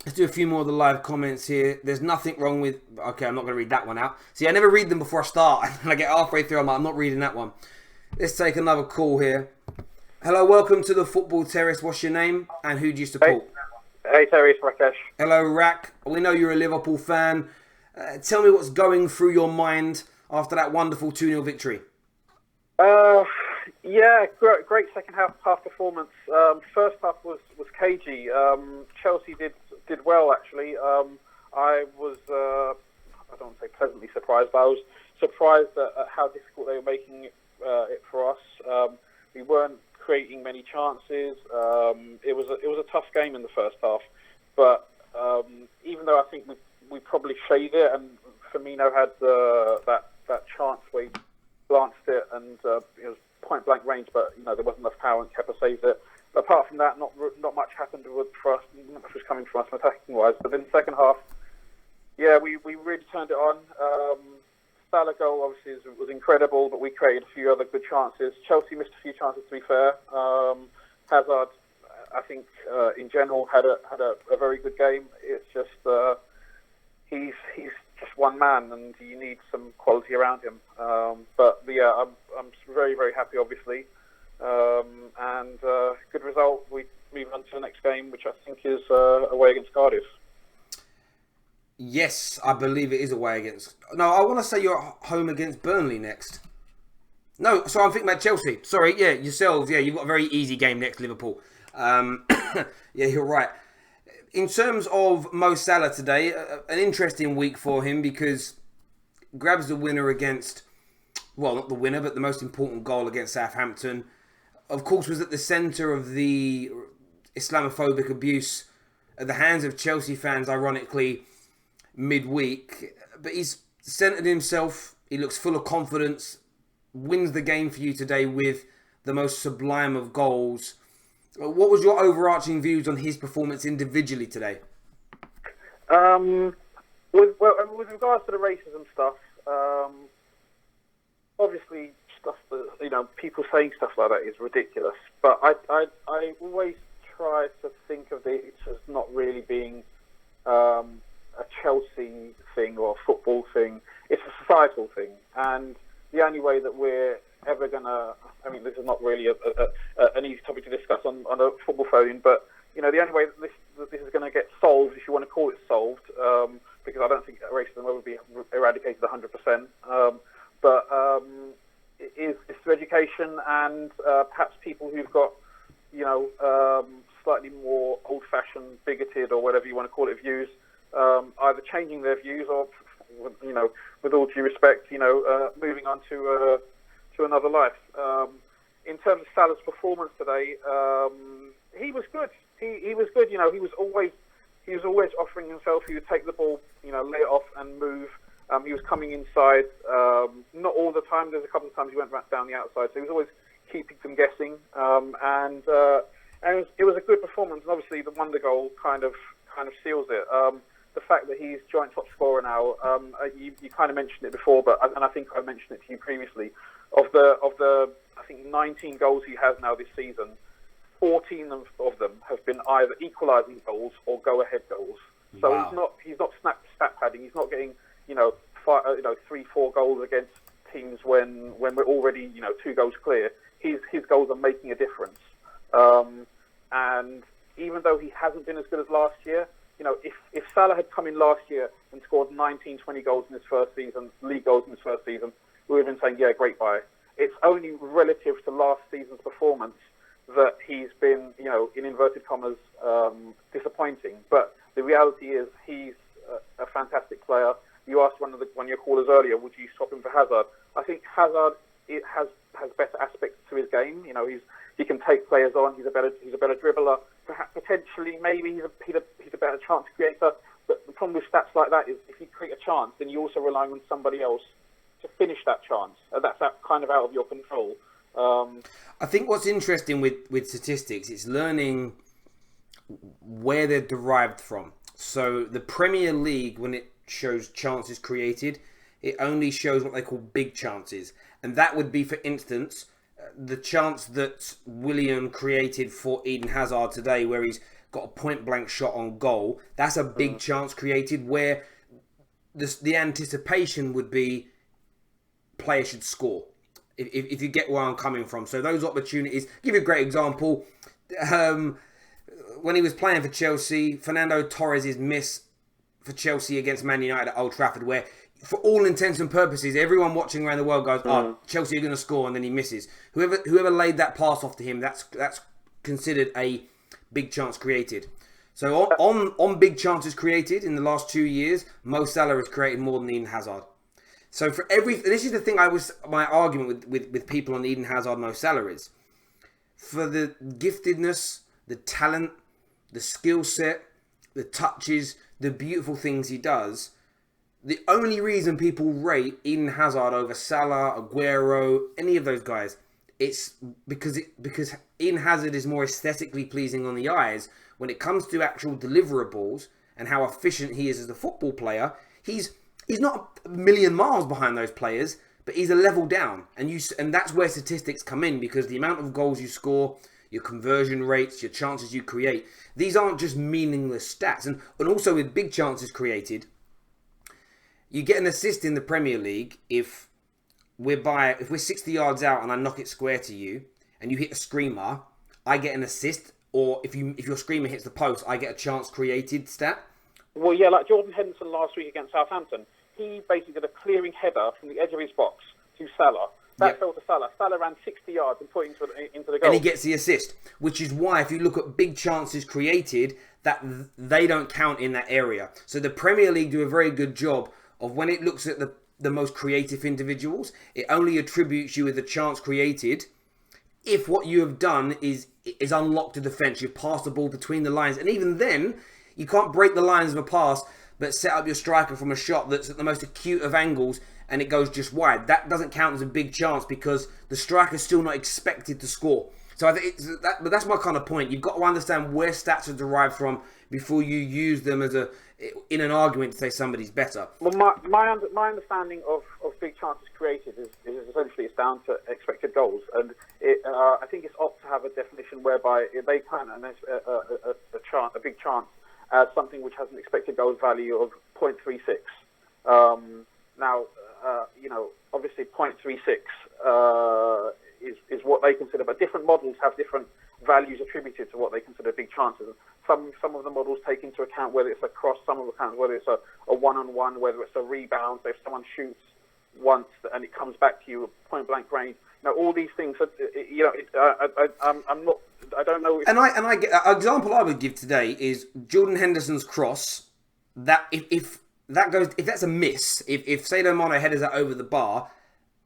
Let's do a few more of the live comments here. There's nothing wrong with... Okay, I'm not going to read that one out. See, I never read them before I start. And I get halfway through, I'm like, I'm not reading that one. Let's take another call here. Hello, welcome to the Football Terrace. What's your name and who do you support? Hey Terry, it's Rakesh. Hello, Rak. We know you're a Liverpool fan. Tell me what's going through your mind after that wonderful 2-0 victory. Yeah, great second half performance. First half was cagey. Chelsea did well, actually. I was, I don't want to say pleasantly surprised, but I was surprised at how difficult they were making it for us. We weren't creating many chances. It was a tough game in the first half, but even though I think we probably played it, and Firmino had that chance where he glanced it and it was point blank range, but there wasn't enough power and Kepa saved it. But apart from that, not much happened for us. Not much was coming from us attacking wise. But in the second half, yeah, we really turned it on. Salah goal obviously was incredible, but we created a few other good chances. Chelsea missed a few chances, to be fair. Hazard, I think, in general had a very good game. It's just he's just one man, and you need some quality around him. But yeah, I'm very, very happy, obviously, and good result. We move on to the next game, which I think is away against Cardiff. Yes, I believe it is away against... No, I want to say you're at home against Burnley next. No, so I'm thinking about Chelsea. Sorry, yeah, yourselves. Yeah, you've got a very easy game next, Liverpool. Yeah, you're right. In terms of Mo Salah today, an interesting week for him because grabs the winner against... Well, not the winner, but the most important goal against Southampton. Of course, was at the centre of the Islamophobic abuse at the hands of Chelsea fans, ironically, midweek. But he's centred himself. He looks full of confidence. Wins the game for you today with the most sublime of goals. What was your overarching views on his performance individually today? With regards to the racism stuff, obviously stuff that, you know, people saying stuff like that is ridiculous. But I always try to think of it as not really being a Chelsea thing or a football thing. It's a societal thing, and the only way that we're ever gonna, I mean, this is not really an easy topic to discuss on a football phone, but you know, the only way that this is going to get solved, if you want to call it solved, because I don't think racism will be eradicated 100%, but is through education and perhaps people who've got, you know, slightly more old-fashioned, bigoted, or whatever you want to call it, views, either changing their views or, you know, with all due respect, you know, moving on to another life. In terms of Salah's performance today, he was good. He was good. You know, he was always offering himself. He would take the ball, you know, lay it off and move. He was coming inside. Not all the time. There's a couple of times he went back down the outside. So he was always keeping them guessing. And it was a good performance. And obviously, the wonder goal kind of seals it. The fact that he's joint top scorer now. You kind of mentioned it before, and I think I mentioned it to you previously. Of the I think 19 goals he has now this season, 14 of them have been either equalising goals or go-ahead goals. So wow. he's not stat padding. He's not getting, you know, 3-4 goals against teams when we're already, you know, 2 goals clear. His goals are making a difference. And even though he hasn't been as good as last year, you know, if Salah had come in last year and scored 19, 20 goals in his first season, league goals in his first season, we would have been saying, yeah, great buy. It's only relative to last season's performance that he's been, you know, in inverted commas, disappointing. But the reality is he's a fantastic player. You asked one of your callers earlier, would you swap him for Hazard? I think Hazard has better aspects to his game. You know, he can take players on. He's a better dribbler. Perhaps potentially, maybe he's a better chance creator. But the problem with stats like that is if you create a chance, then you're also relying on somebody else to finish that chance. That's kind of out of your control. I think what's interesting with statistics is learning where they're derived from. So the Premier League, when it shows chances created, it only shows what they call big chances. And that would be, for instance, the chance that Willian created for Eden Hazard today, where he's got a point-blank shot on goal. That's a big chance created, where the anticipation would be player should score. If you get where I'm coming from. So those opportunities, give you a great example. When he was playing for Chelsea, Fernando Torres' miss for Chelsea against Man United at Old Trafford, where for all intents and purposes, everyone watching around the world goes, oh, Chelsea are going to score, and then he misses. Whoever laid that pass off to him, that's considered a big chance created. So on big chances created in the last 2 years, Mo Salah has created more than Eden Hazard. So for this is the thing my argument with people on Eden Hazard, Mo Salah is, for the giftedness, the talent, the skill set, the touches, the beautiful things he does, the only reason people rate Eden Hazard over Salah, Aguero, any of those guys, it's because Eden Hazard is more aesthetically pleasing on the eyes. When it comes to actual deliverables and how efficient he is as a football player, he's not a million miles behind those players, but he's a level down. And that's where statistics come in, because the amount of goals you score, your conversion rates, your chances you create, these aren't just meaningless stats. And also with big chances created, you get an assist in the Premier League if we're 60 yards out and I knock it square to you and you hit a screamer, I get an assist. Or if your screamer hits the post, I get a chance created stat. Well, yeah, like Jordan Henderson last week against Southampton. He basically did a clearing header from the edge of his box to Salah. That fell to Salah. Salah ran 60 yards and put it into the goal. And he gets the assist, which is why if you look at big chances created, that they don't count in that area. So the Premier League do a very good job of when it looks at the most creative individuals, it only attributes you with the chance created if what you have done is unlocked a defence. You've passed the ball between the lines. And even then, you can't break the lines of a pass, but set up your striker from a shot that's at the most acute of angles and it goes just wide. That doesn't count as a big chance because the striker's still not expected to score. So I think but that's my kind of point. You've got to understand where stats are derived from before you use them as in an argument to say somebody's better. Well, my understanding of big chances created is essentially it's down to expected goals, and I think it's opt to have a definition whereby they count a big chance as something which has an expected goals value of 0.36. Now, obviously 0.36 is what they consider, but different models have different values attributed to what they consider big chances. Some of the models take into account whether it's a cross, some of the account whether it's a one-on-one, whether it's a rebound, so if someone shoots once and it comes back to you at point-blank range. Now, all these things, I don't know. And I get an example I would give today is Jordan Henderson's cross. That if that's a miss, if Sadio Mane headers that over the bar.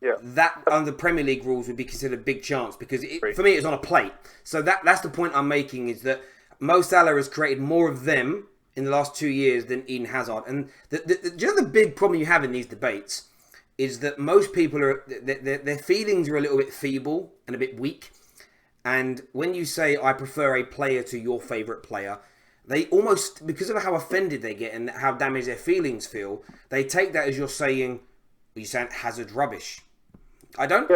Yeah. That under Premier League rules would be considered a big chance because for me it's on a plate. So that's the point I'm making, is that Mo Salah has created more of them in the last 2 years than Eden Hazard. And do you know the big problem you have in these debates is that most people their feelings are a little bit feeble and a bit weak. And when you say I prefer a player to your favourite player, they almost, because of how offended they get and how damaged their feelings feel, they take that as you're saying Hazard's rubbish. I don't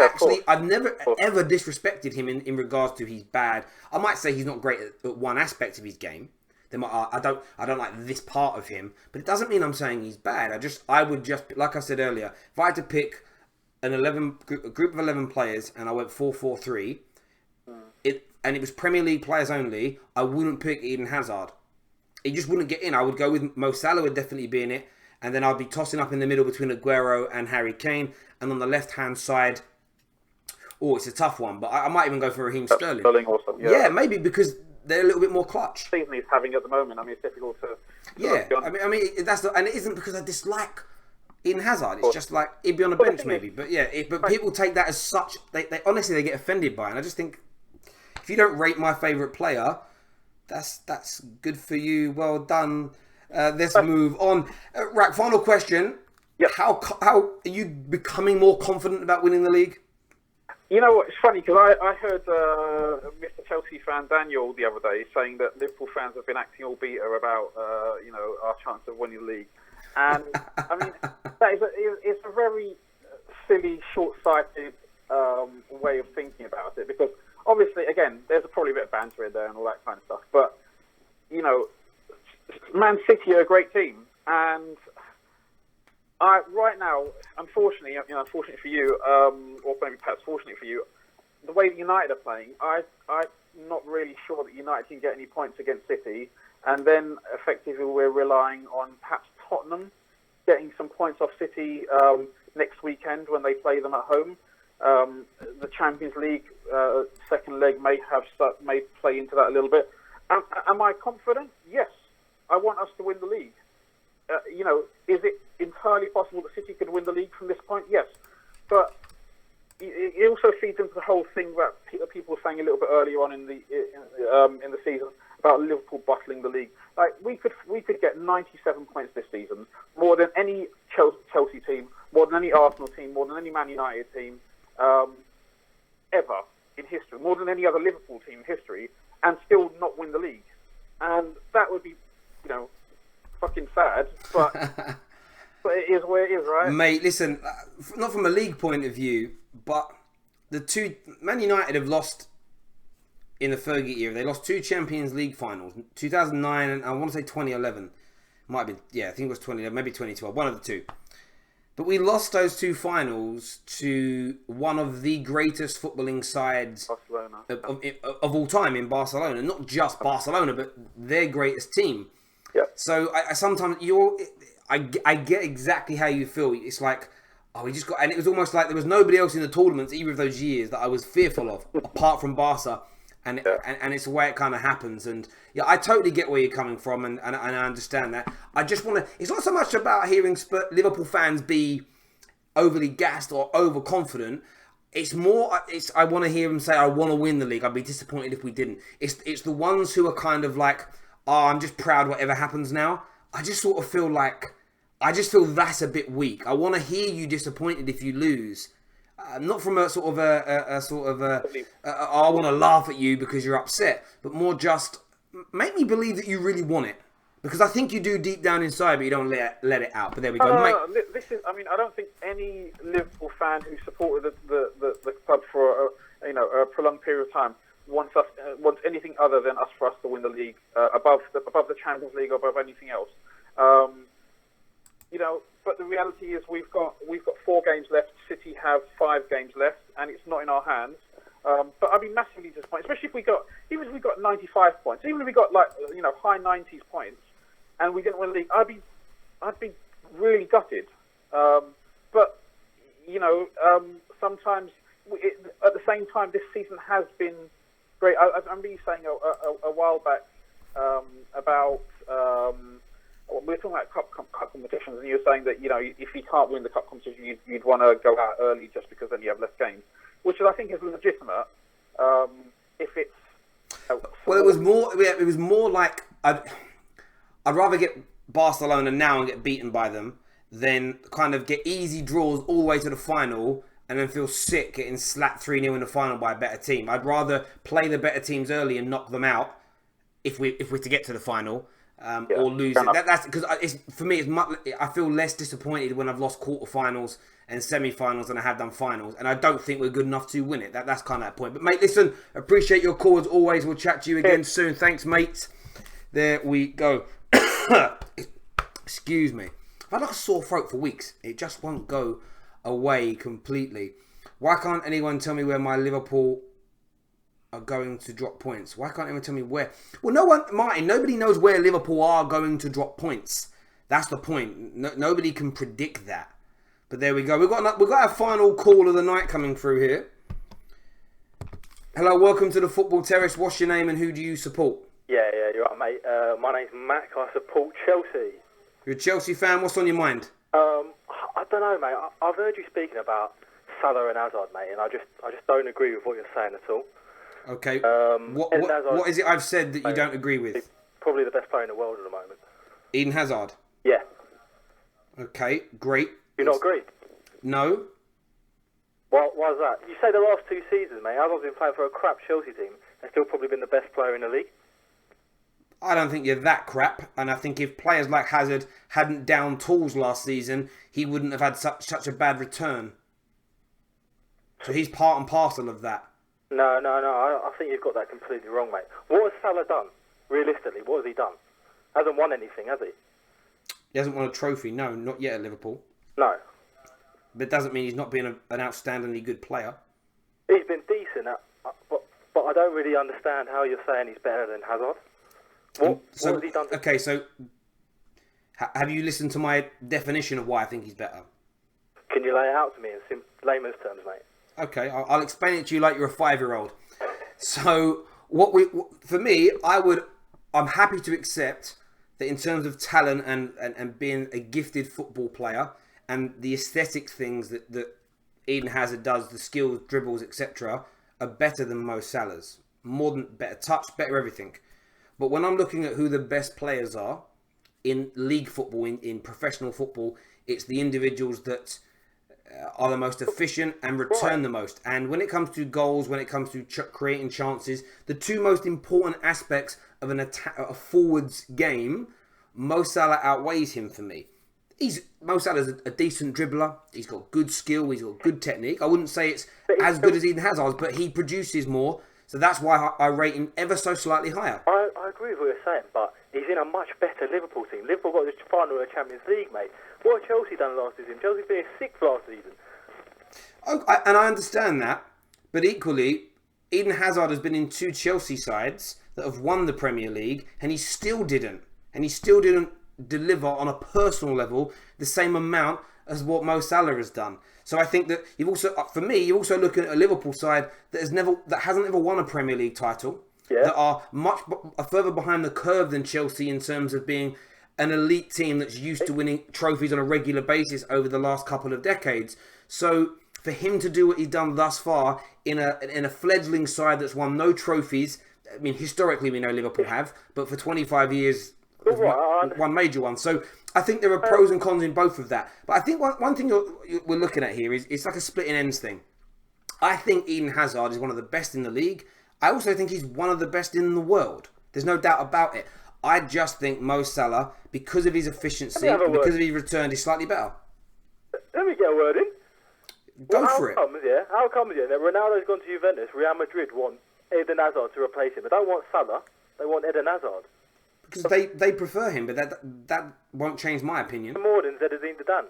I've never ever disrespected him in regards to he's bad. I might say he's not great at one aspect of his game. I don't like this part of him, but it doesn't mean I'm saying he's bad. I would just, like I said earlier, if I had to pick a group of 11 players and I went 4-4-3, and it was Premier League players only, I wouldn't pick Eden Hazard. He just wouldn't get in. I would go with Mo Salah would definitely be in it. And then I'd be tossing up in the middle between Aguero and Harry Kane. And on the left-hand side, it's a tough one. But I might even go for Raheem Sterling. Sterling also, yeah, maybe because they're a little bit more clutch. Season he's having at the moment. I mean, it's difficult to. Yeah, I mean, and it isn't because I dislike Eden Hazard. It's just like he'd be on the bench maybe. But yeah, but people take that as such. They honestly they get offended by it. And I just think if you don't rate my favourite player, that's good for you. Well done. Let's move on. Right, final question. Yep. How are you becoming more confident about winning the league? You know what? It's funny because I heard Mr. Chelsea fan Daniel the other day saying that Liverpool fans have been acting all bitter about our chance of winning the league, and I mean it's a very silly, short-sighted way of thinking about it, because obviously, again, there's probably a bit of banter in there and all that kind of stuff, but Man City are a great team, and right now, unfortunately for you, or maybe perhaps fortunately for you, the way that United are playing, I'm not really sure that United can get any points against City, and then effectively we're relying on perhaps Tottenham getting some points off City next weekend when they play them at home. The Champions League second leg may play into that a little bit. Am I confident? Yes. I want us to win the league. Is it entirely possible that City could win the league from this point? Yes. But it also feeds into the whole thing that people were saying a little bit earlier on in the season about Liverpool bottling the league. Like we could get 97 points this season, more than any Chelsea team, more than any Arsenal team, more than any Man United team ever in history, more than any other Liverpool team in history, and still not win the league. And that would be, fucking sad, but but it is where it is, right? Mate, listen, not from a league point of view, but Man United have lost in the Fergie era. They lost 2 Champions League finals, 2009 and I want to say 2011. Might have been, I think it was 2011, maybe 2012, one of the two. But we lost those 2 finals to one of the greatest footballing sides of all time in Barcelona. Not just Barcelona, but their greatest team. Yeah. So I sometimes I get exactly how you feel. It's like, we just got, and it was almost like there was nobody else in the tournaments either of those years that I was fearful of, apart from Barca. And it's the way it kind of happens. And I totally get where you're coming from, and I understand that. I just want to. It's not so much about hearing Liverpool fans be overly gassed or overconfident. It's more. I want to hear them say, "I want to win the league. I'd be disappointed if we didn't." It's the ones who are kind of like, "Oh, I'm just proud whatever happens now." I just sort of feel like, that's a bit weak. I want to hear you disappointed if you lose. Not from a sort of I want to laugh at you because you're upset, but more just make me believe that you really want it. Because I think you do deep down inside, but you don't let it out. But there we go. No. This is. I mean, I don't think any Liverpool fan who supported the club for a prolonged period of time wants anything other than for us to win the league above the Champions League, above anything else. But the reality is we've got 4 games left. City have 5 games left, and it's not in our hands. But I'd be massively disappointed, especially if we got 95 points, even if we got high 90s points, and we didn't win the league. I'd be really gutted. But sometimes at the same time, this season has been great. I remember you saying a while back about. We were talking about cup competitions, and you were saying that if you can't win the cup competition, you'd want to go out early just because then you have less games, which I think is legitimate. If it's it was more like I'd rather get Barcelona now and get beaten by them than kind of get easy draws all the way to the final and then feel sick getting slapped 3-0 in the final by a better team. I'd rather play the better teams early and knock them out if we're to get to the final. Or lose it. That's because for me. I feel less disappointed when I've lost quarterfinals and semi-finals than I have done finals, and I don't think we're good enough to win it. That's kind of that point. But mate, listen, appreciate your call as always. We'll chat to you again soon. Thanks, mate. There we go. Excuse me. I've had like a sore throat for weeks. It just won't go away completely. Why can't anyone tell me where my Liverpool are going to drop points? Why can't anyone tell me where? Well, Martin, nobody knows where Liverpool are going to drop points. That's the point. Nobody can predict that. But there we go. We've got our final call of the night coming through here. Hello, welcome to the Football Terrace. What's your name and who do you support? Yeah, you're right, mate. My name's Mac. I support Chelsea. You're a Chelsea fan. What's on your mind? I don't know, mate. I've heard you speaking about Salah and Hazard, mate, and I just don't agree with what you're saying at all. Okay. What is it I've said that you don't agree with? He's probably the best player in the world at the moment. Eden Hazard? Yeah. Okay, great. You not agree? No. Why is that? You say the last 2 seasons, mate. Hazard's been playing for a crap Chelsea team and still probably been the best player in the league. I don't think you're that crap, and I think if players like Hazard hadn't downed tools last season, he wouldn't have had such a bad return. So he's part and parcel of that. No. I think you've got that completely wrong, mate. What has Salah done? Realistically, what has he done? Hasn't won anything, has he? He hasn't won a trophy, no, not yet at Liverpool. No. But it doesn't mean he's not being an outstandingly good player. He's been decent, but I don't really understand how you're saying he's better than Hazard. What has he done? Okay, so have you listened to my definition of why I think he's better? Can you lay it out to me in layman's terms, mate? Okay, I'll explain it to you like you're a 5-year-old. So for me, I'm happy to accept that in terms of talent and being a gifted football player and the aesthetic things that Eden Hazard does, the skills, dribbles, etc., are better than Mo Salah's. Better touch, better everything. But when I'm looking at who the best players are in league football, in professional football, it's the individuals that are the most efficient and return the most. And when it comes to goals, when it comes to creating chances, the 2 most important aspects of a forward's game, Mo Salah outweighs him for me. Mo Salah's a decent dribbler. He's got good skill. He's got good technique. I wouldn't say it's as good as Eden Hazard's, but he produces more. So that's why I rate him ever so slightly higher. I agree with what you're saying, but he's in a much better Liverpool team. Liverpool got the final of the Champions League, mate. What have Chelsea done last season? Chelsea finished 6th last season. And I understand that, but equally, Eden Hazard has been in 2 Chelsea sides that have won the Premier League, and he still didn't deliver on a personal level the same amount as what Mo Salah has done. So I think that you're also looking at a Liverpool side that hasn't ever won a Premier League title, that are much further behind the curve than Chelsea in terms of being an elite team that's used to winning trophies on a regular basis over the last couple of decades. So for him to do what he's done thus far in a fledgling side that's won no trophies, I mean, historically we know Liverpool have, but for 25 years, one major one. So I think there are pros and cons in both of that. But I think one thing we're looking at here is it's like a splitting ends thing. I think Eden Hazard is one of the best in the league. I also think he's one of the best in the world. There's no doubt about it. I just think Mo Salah, because of his efficiency, and because of his return, is slightly better. Let me get a word in. Go for it. How comes, that Ronaldo's gone to Juventus, Real Madrid want Eden Hazard to replace him. They don't want Salah, they want Eden Hazard. Because they prefer him, but that won't change my opinion. More than Zinedine Zidane.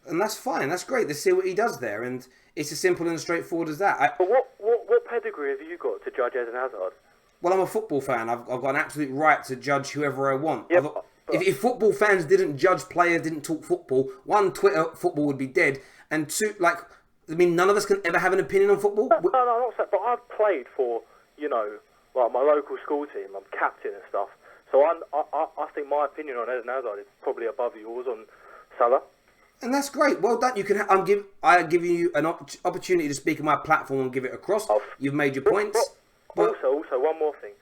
And that's fine, that's great. Let's see what he does there. And it's as simple and straightforward as that. But what pedigree have you got to judge Eden Hazard? Well, I'm a football fan. I've got an absolute right to judge whoever I want. Yeah, if football fans didn't judge players, didn't talk football, one, Twitter football would be dead. And two, none of us can ever have an opinion on football. No, not so. But I've played for, my local school team. I'm captain and stuff. So I think my opinion on Eden Hazard is probably above yours on Salah. And that's great. Well done. You can. I give you an opportunity to speak on my platform and give it across. You've made your points. Also, one more thing.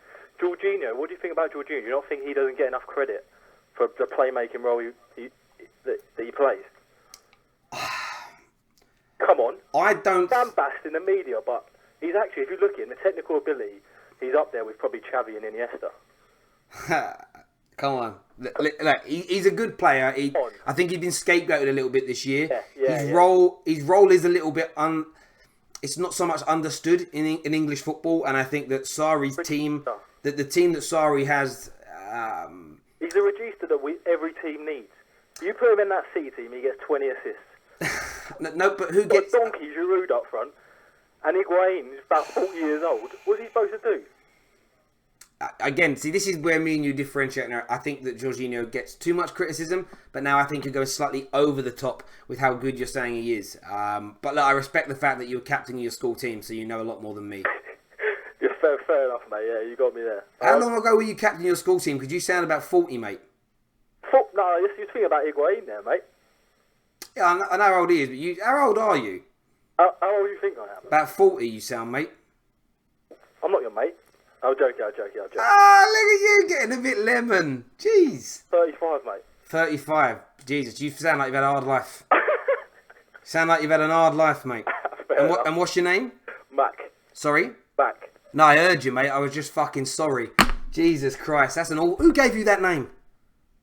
Jorginho, what do you think about Jorginho? Do you not think he doesn't get enough credit for the playmaking role that he plays? Come on. I don't... Lambast in the media, but he's actually, if you look at him, the technical ability, he's up there with probably Xavi and Iniesta. Come on. Look, he's a good player. I think he's been scapegoated a little bit this year. His role is a little bit... It's not so much understood in English football, and I think that Sarri's team, that the team that Sarri has... he's a regista that every team needs. You put him in that C team, he gets 20 assists. No, but who gets... Donkey Giroud up front, and Higuain is about 40 years old. What's he supposed to do? Again, see, this is where me and you differentiate now. I think that Jorginho gets too much criticism, but now I think you're going slightly over the top with how good you're saying he is. But look, I respect the fact that you're captain of your school team, so you know a lot more than me. You're fair enough, mate. Yeah, you got me there. How long ago were you captain of your school team? Because you sound about 40, mate. No, you're thinking about Higuain there, mate. Yeah, I know how old he is, but how old are you? How old do you think I am? About 40, you sound, mate. I'm not your mate. I'm joking. Ah, look at you getting a bit lemon. Jeez. 35, mate. 35. Jesus, you sound like you've had a hard life. Sound like you've had an hard life, mate. And what's your name? Mac. Sorry? Mac. No, I heard you, mate. I was just fucking sorry. Jesus Christ, that's an all... Who gave you that name?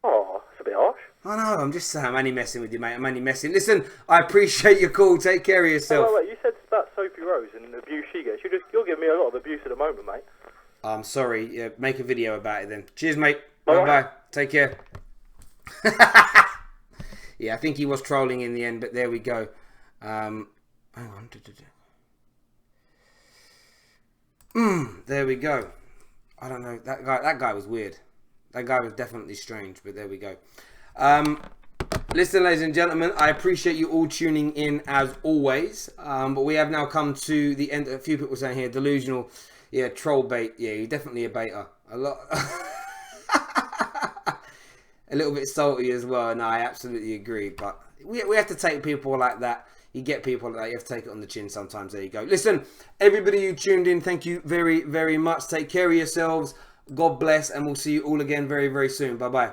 Oh, it's a bit harsh. I know, I'm just saying, I'm only messing with you, mate. I'm only messing. Listen, I appreciate your call. Take care of yourself. Wait. You said about Sophie Rose and the abuse she gets. You're giving me a lot of abuse at the moment, mate. I'm sorry. Yeah, make a video about it then. Cheers, mate. Bye-bye. Take care. Yeah, I think he was trolling in the end, but there we go. Hang on. There we go. I don't know. That guy was weird. That guy was definitely strange, but there we go. Listen, ladies and gentlemen, I appreciate you all tuning in as always. But we have now come to the end. A few people saying here, delusional. Yeah, troll bait. Yeah, you're definitely a baiter. A lot. A little bit salty as well. No, I absolutely agree. But we have to take people like that. You get people like that. You have to take it on the chin sometimes. There you go. Listen, everybody who tuned in, thank you very, very much. Take care of yourselves. God bless. And we'll see you all again very, very soon. Bye-bye.